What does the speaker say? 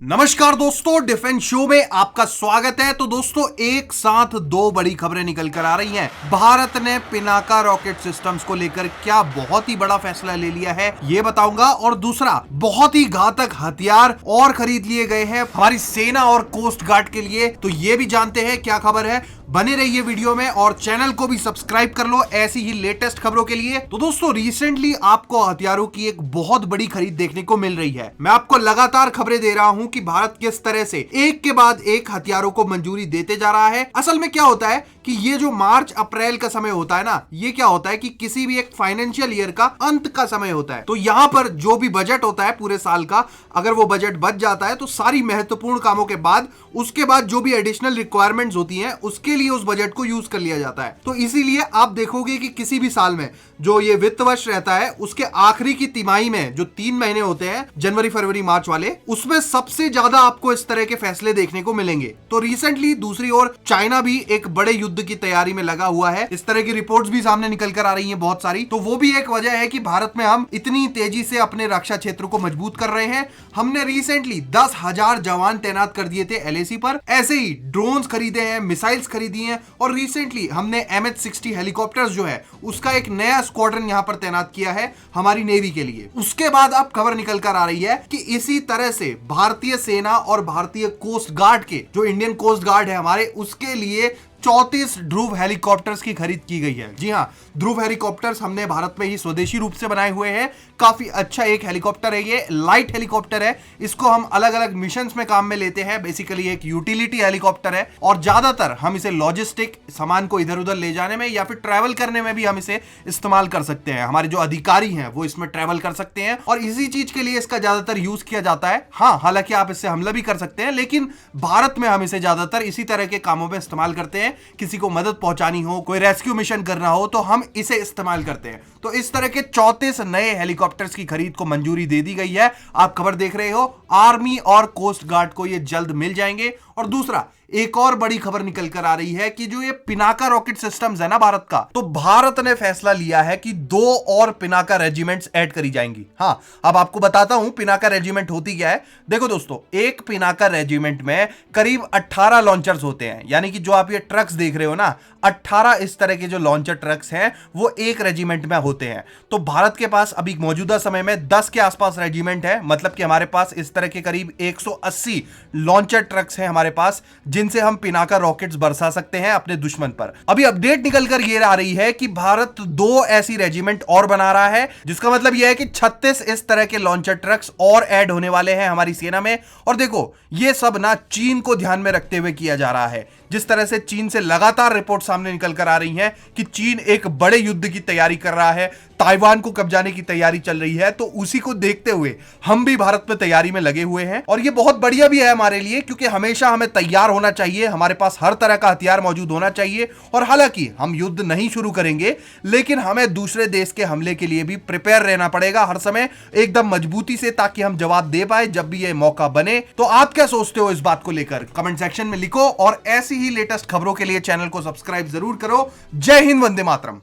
नमस्कार दोस्तों, defence show में आपका स्वागत है। तो दोस्तों, एक साथ दो बड़ी खबरें निकल कर आ रही हैं। भारत ने पिनाका रॉकेट सिस्टम्स को लेकर क्या बहुत ही बड़ा फैसला ले लिया है, ये बताऊंगा। और दूसरा, बहुत ही घातक हथियार और खरीद लिए गए हैं हमारी सेना और कोस्ट गार्ड के लिए, तो ये भी जानते हैं क्या खबर है। बने रहिए वीडियो में और चैनल को भी सब्सक्राइब कर लो ऐसी ही लेटेस्ट खबरों के लिए। तो दोस्तों, रिसेंटली आपको हथियारों की एक बहुत बड़ी खरीद देखने को मिल रही है। मैं आपको लगातार खबरें दे रहा हूं कि भारत किस तरह से एक के बाद एक हथियारों को मंजूरी देते जा रहा है। असल में क्या होता है कि ये जो मार्च अप्रैल का समय होता है ना, ये क्या होता है कि किसी भी एक फाइनेंशियल ईयर का अंत का समय होता है। तो यहां पर जो भी बजट होता है पूरे साल का, अगर वो बजट बच जाता है तो सारी महत्वपूर्ण कामों के बाद उसके बाद जो भी एडिशनल रिक्वायरमेंट्स होती हैं उसके लिए उस बजट को यूज कर लिया जाता है। तो इसीलिए आप देखोगे कि किसी भी साल में जो ये वित्त वर्ष रहता है उसके आखिरी की तिमाही में जो 3 महीने होते हैं, जनवरी फरवरी मार्च वाले, उसमें सबसे ज्यादा आपको इस तरह के फैसले देखने को मिलेंगे। तो रिसेंटली दूसरी ओर चाइना भी एक बड़े युद्ध की तैयारी में लगा हुआ है। इस तरह की रिपोर्ट्स भी सामने निकल कर आ रही हैं बहुत सारी। तो वो भी एक वजह है कि भारत में हम इतनी तेजी से अपने रक्षा क्षेत्र को मजबूत कर रहे हैं। हमने रिसेंटली 10,000 जवान तैनात कर दिए थे LAC पर। ऐसे ही ड्रोन्स खरीदे हैं, मिसाइल्स खरीदी हैं और रिसेंटली हमने MH-60 हेलीकॉप्टर्स जो है उसका एक नया स्क्वाड्रन यहां पर तैनात किया है हमारी नेवी के लिए। उसके बाद अब खबर निकल कर आ रही है कि इसी तरह से भारतीय सेना और भारतीय कोस्ट गार्ड के, जो इंडियन कोस्ट गार्ड है हमारे, उसके लिए 34 ध्रुव हेलीकॉप्टर्स की खरीद की गई है। जी हां, ध्रुव हेलीकॉप्टर्स हमने भारत में ही स्वदेशी रूप से बनाए हुए हैं। काफी अच्छा एक हेलीकॉप्टर है, ये लाइट हेलीकॉप्टर है। इसको हम अलग अलग मिशंस में काम में लेते हैं। बेसिकली एक यूटिलिटी हेलीकॉप्टर है और ज्यादातर हम इसे लॉजिस्टिक सामान को इधर उधर ले जाने में या फिर ट्रैवल करने में भी हम इसे इस्तेमाल कर सकते हैं। हमारे जो अधिकारी हैं वो इसमें ट्रैवल कर सकते हैं और इसी चीज के लिए इसका ज्यादातर यूज किया जाता है। हाँ, हालांकि आप इससे हमला भी कर सकते हैं, लेकिन भारत में हम इसे ज्यादातर इसी तरह के कामों में इस्तेमाल करते हैं। किसी को मदद पहुंचानी हो, कोई रेस्क्यू मिशन करना हो, तो हम इसे इस्तेमाल करते हैं। तो इस तरह के 34 नए हेलीकॉप्टर्स की खरीद को मंजूरी दे दी गई है। आप खबर देख रहे हो, आर्मी और कोस्ट गार्ड को ये जल्द मिल जाएंगे। और दूसरा, एक और बड़ी खबर निकल कर आ रही है कि जो ये पिनाका रॉकेट सिस्टम्स है ना भारत का, तो भारत ने फैसला लिया है कि 2 और पिनाका रेजिमेंट्स ऐड करी जाएंगी। हाँ, अब आपको बताता हूं पिनाका रेजिमेंट होती क्या है। देखो दोस्तों, एक पिनाका रेजिमेंट में करीब 18 लॉन्चर्स होते हैं। यानी कि जो आप ये ट्रक्स देख रहे हो ना, 18 इस तरह के जो लॉन्चर ट्रक्स हैं वो एक रेजिमेंट में होते हैं। तो भारत के पास अभी मौजूदा समय में 10 के आसपास रेजिमेंट है। मतलब कि हमारे पास इस तरह के करीब 180 लॉन्चर ट्रक्स हैं हमारे पास, जिनसे हम पिनाका रॉकेट्स बरसा सकते हैं अपने दुश्मन पर। अभी अपडेट निकल कर ये आ रही है कि भारत 2 ऐसी रेजिमेंट और बना रहा है, जिसका मतलब यह है कि 36 इस तरह के लॉन्चर ट्रक्स और ऐड होने वाले हैं हमारी सेना में। और देखो, ये सब ना चीन को ध्यान में रखते हुए किया जा रहा है। जिस तरह से चीन से लगातार रिपोर्ट सामने निकल कर आ रही हैं कि चीन एक बड़े युद्ध की तैयारी कर रहा है, ताइवान को कब्जाने की तैयारी चल रही है, तो उसी को देखते हुए हम भी भारत में तैयारी में लगे हुए हैं। और ये बहुत बढ़िया भी है हमारे लिए, क्योंकि हमेशा हमें तैयार होना चाहिए। हमारे पास हर तरह का हथियार मौजूद होना चाहिए। और हालांकि हम युद्ध नहीं शुरू करेंगे, लेकिन हमें दूसरे देश के हमले के लिए भी प्रिपेयर रहना पड़ेगा हर समय, एकदम मजबूती से, ताकि हम जवाब दे पाए जब भी ये मौका बने। तो आप क्या सोचते हो इस बात को लेकर, कमेंट सेक्शन में लिखो। और ऐसी ही लेटेस्ट खबरों के लिए चैनल को सब्सक्राइब जरूर करो। जय हिंद, वंदे मातरम।